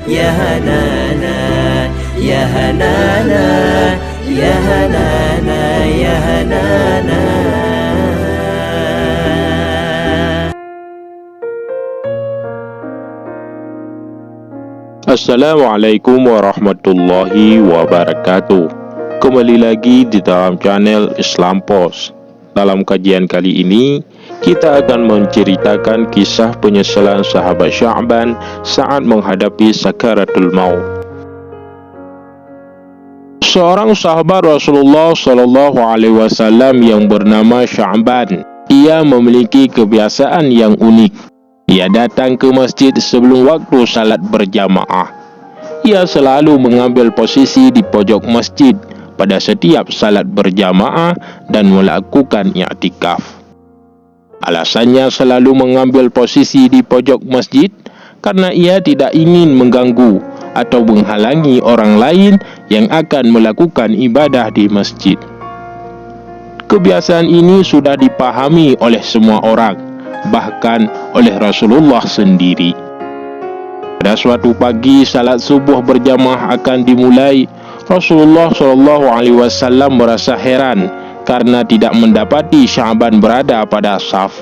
ya hanana, ya hanana, ya hanana, ya hanana. Assalamualaikum warahmatullahi wabarakatuh. Kembali lagi di dalam channel Islam Post. Dalam kajian kali ini, kita akan menceritakan kisah penyesalan sahabat Sya'ban saat menghadapi sakaratul maut. Seorang sahabat Rasulullah Shallallahu Alaihi Wasallam yang bernama Sya'ban, ia memiliki kebiasaan yang unik. Ia datang ke masjid sebelum waktu salat berjamaah. Ia selalu mengambil posisi di pojok masjid pada setiap salat berjamaah dan melakukan i'tikaf. Alasannya selalu mengambil posisi di pojok masjid karena ia tidak ingin mengganggu atau menghalangi orang lain yang akan melakukan ibadah di masjid. Kebiasaan ini sudah dipahami oleh semua orang, bahkan oleh Rasulullah sendiri. Pada suatu pagi salat subuh berjamaah akan dimulai, Rasulullah Shallallahu Alaihi Wasallam merasa heran karena tidak mendapati Sya'ban berada pada saf.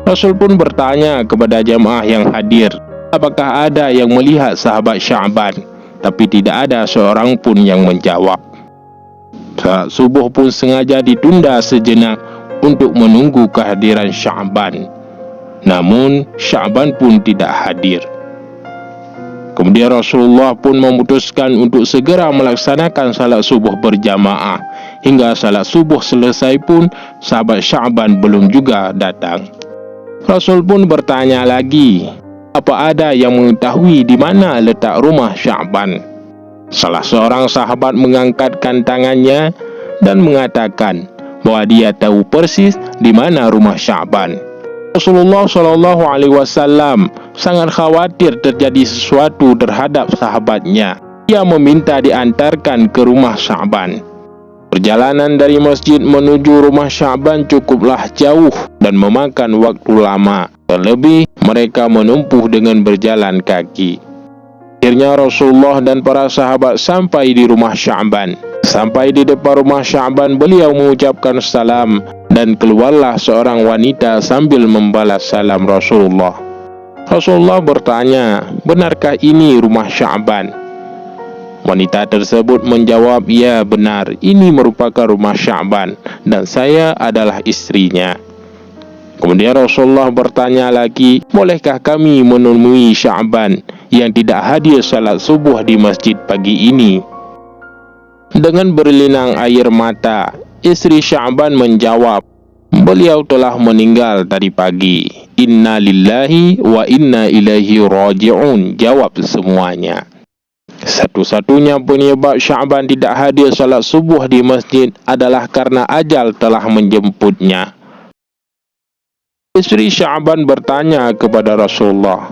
Rasul pun bertanya kepada jamaah yang hadir, apakah ada yang melihat sahabat Sya'ban? Tapi tidak ada seorang pun yang menjawab. Salat subuh pun sengaja ditunda sejenak untuk menunggu kehadiran Sya'ban. Namun Sya'ban pun tidak hadir. Kemudian Rasulullah pun memutuskan untuk segera melaksanakan salat subuh berjamaah. Hingga salat subuh selesai pun sahabat Sya'ban belum juga datang. Rasul pun bertanya lagi, apa ada yang mengetahui di mana letak rumah Sya'ban? Salah seorang sahabat mengangkatkan tangannya dan mengatakan bahwa dia tahu persis di mana rumah Sya'ban. Rasulullah Shallallahu Alaihi Wasallam sangat khawatir terjadi sesuatu terhadap sahabatnya. Ia meminta diantarkan ke rumah Sya'ban. Perjalanan dari masjid menuju rumah Sya'ban cukuplah jauh dan memakan waktu lama. Terlebih mereka menempuh dengan berjalan kaki. Akhirnya Rasulullah dan para sahabat sampai di rumah Sya'ban. Sampai di depan rumah Sya'ban, beliau mengucapkan salam dan keluarlah seorang wanita sambil membalas salam Rasulullah. Rasulullah bertanya, benarkah ini rumah Sya'ban? Wanita tersebut menjawab, ya benar, ini merupakan rumah Sya'ban dan saya adalah istrinya. Kemudian Rasulullah bertanya lagi, bolehkah kami menemui Sya'ban yang tidak hadir salat subuh di masjid pagi ini? Dengan berlinang air mata, istri Sya'ban menjawab, beliau telah meninggal tadi pagi. Inna lillahi wa inna ilaihi raji'un, jawab semuanya. Satu-satunya penyebab Sya'ban tidak hadir salat subuh di masjid adalah karena ajal telah menjemputnya. Istri Sya'ban bertanya kepada Rasulullah,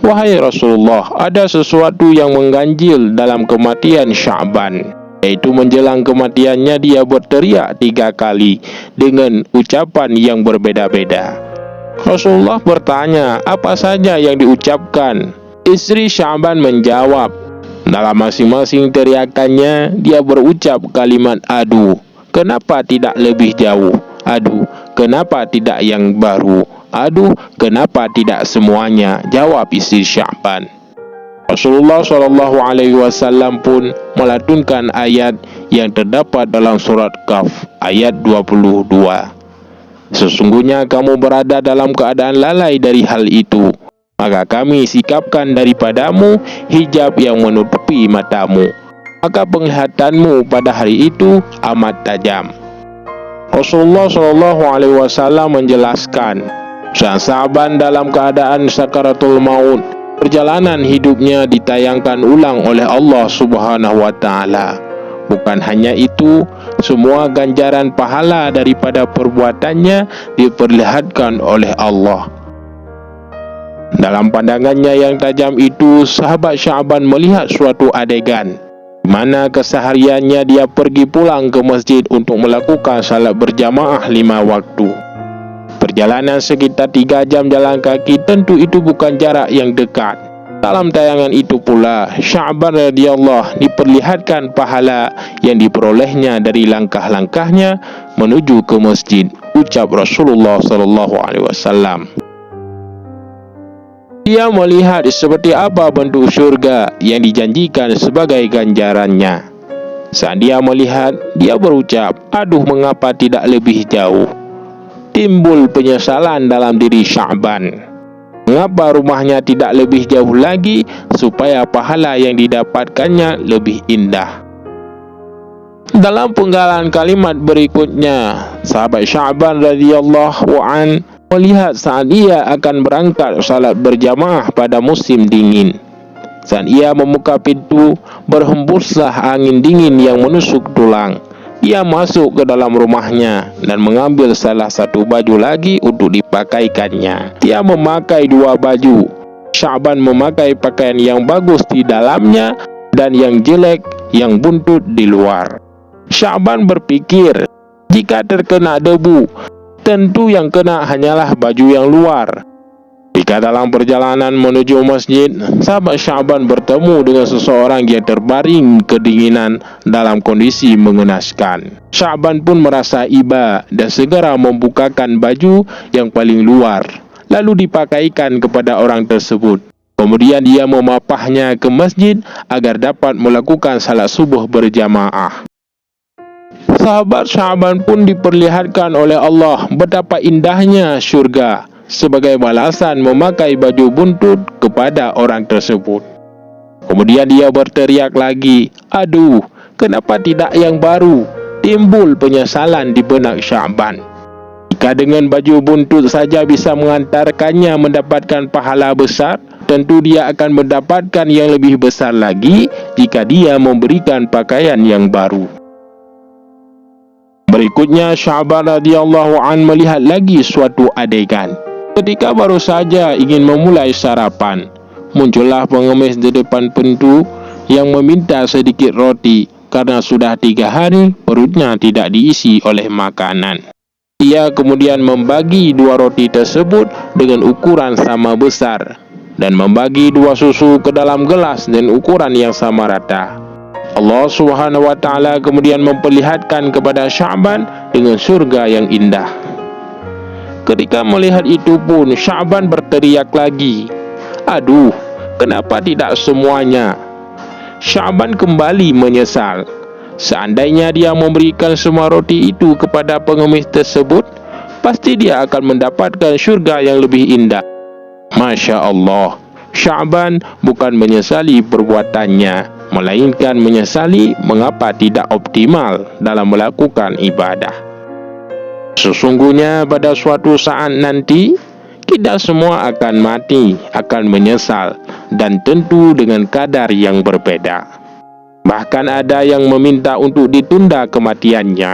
wahai Rasulullah, ada sesuatu yang mengganjil dalam kematian Sya'ban, yaitu menjelang kematiannya dia berteriak 3 kali dengan ucapan yang berbeda-beda. Rasulullah bertanya, apa saja yang diucapkan? Istri Sya'ban menjawab, dalam masing-masing teriakannya dia berucap kalimat aduh, kenapa tidak lebih jauh? Aduh, kenapa tidak yang baru? Aduh, kenapa tidak semuanya? Jawab istri Sya'ban. Rasulullah Shallallahu Alaihi Wasallam pun melantunkan ayat yang terdapat dalam surat Kahf ayat 22. Sesungguhnya kamu berada dalam keadaan lalai dari hal itu, maka kami sikapkan daripadamu hijab yang menutupi matamu, maka penglihatanmu pada hari itu amat tajam. Rasulullah Shallallahu Alaihi Wasallam menjelaskan, Sya'ban dalam keadaan sakaratul maut, perjalanan hidupnya ditayangkan ulang oleh Allah Subhanahu wa Ta'ala. Bukan hanya itu, semua ganjaran pahala daripada perbuatannya diperlihatkan oleh Allah. Dalam pandangannya yang tajam itu, sahabat Sya'ban melihat suatu adegan di mana kesehariannya dia pergi pulang ke masjid untuk melakukan salat berjamaah 5 waktu. Perjalanan sekitar 3 jam jalan kaki, tentu itu bukan jarak yang dekat. Dalam tayangan itu pula, Sya'ban radhiyallahu diperlihatkan pahala yang diperolehnya dari langkah-langkahnya menuju ke masjid, ucap Rasulullah sallallahu alaihi wasallam. Dia melihat seperti apa bentuk syurga yang dijanjikan sebagai ganjarannya. Saat dia melihat, dia berucap, "Aduh, mengapa tidak lebih jauh?" Timbul penyesalan dalam diri Sya'ban. Mengapa rumahnya tidak lebih jauh lagi supaya pahala yang didapatkannya lebih indah? Dalam penggalan kalimat berikutnya, sahabat Sya'ban radhiyallahu an melihat saat ia akan berangkat salat berjamaah pada musim dingin. Saat ia membuka pintu, berhembuslah angin dingin yang menusuk tulang. Ia masuk ke dalam rumahnya dan mengambil salah satu baju lagi untuk dipakaikannya. Dia memakai dua baju. Sya'ban memakai pakaian yang bagus di dalamnya dan yang jelek, yang buntut di luar. Sya'ban berpikir, jika terkena debu, tentu yang kena hanyalah baju yang luar. Jika dalam perjalanan menuju masjid, sahabat Sya'ban bertemu dengan seseorang yang terbaring kedinginan dalam kondisi mengenaskan. Sya'ban pun merasa iba dan segera membukakan baju yang paling luar, lalu dipakaikan kepada orang tersebut. Kemudian dia memapahnya ke masjid agar dapat melakukan salat subuh berjamaah. Sahabat Sya'ban pun diperlihatkan oleh Allah betapa indahnya syurga sebagai balasan memakai baju buntut kepada orang tersebut. Kemudian dia berteriak lagi, "Aduh, kenapa tidak yang baru?" Timbul penyesalan di benak Sya'ban. Jika dengan baju buntut saja bisa mengantarkannya mendapatkan pahala besar, tentu dia akan mendapatkan yang lebih besar lagi jika dia memberikan pakaian yang baru. Berikutnya, Sya'ban radhiyallahu an melihat lagi suatu adegan. Ketika baru saja ingin memulai sarapan, muncullah pengemis di depan pintu yang meminta sedikit roti karena sudah 3 hari perutnya tidak diisi oleh makanan. Ia kemudian membagi 2 roti tersebut dengan ukuran sama besar dan membagi 2 susu ke dalam gelas dengan ukuran yang sama rata. Allah Subhanahu wa ta'ala kemudian memperlihatkan kepada Sya'ban dengan surga yang indah. Ketika melihat itu pun Sya'ban berteriak lagi, "Aduh, kenapa tidak semuanya?" Sya'ban kembali menyesal. Seandainya dia memberikan semua roti itu kepada pengemis tersebut, pasti dia akan mendapatkan syurga yang lebih indah. Masya Allah, Sya'ban bukan menyesali perbuatannya, melainkan menyesali mengapa tidak optimal dalam melakukan ibadah. Sesungguhnya pada suatu saat nanti, kita semua akan mati, akan menyesal, dan tentu dengan kadar yang berbeda. Bahkan ada yang meminta untuk ditunda kematiannya,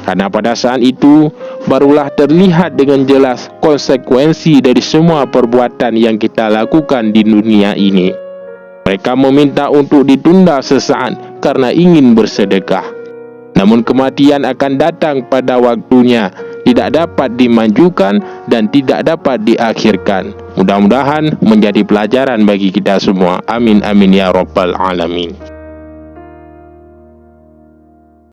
karena pada saat itu barulah terlihat dengan jelas konsekuensi dari semua perbuatan yang kita lakukan di dunia ini. Mereka meminta untuk ditunda sesaat karena ingin bersedekah. Namun kematian akan datang pada waktunya, tidak dapat dimajukan dan tidak dapat diakhirkan. Mudah-mudahan menjadi pelajaran bagi kita semua. Amin amin ya rabbal alamin.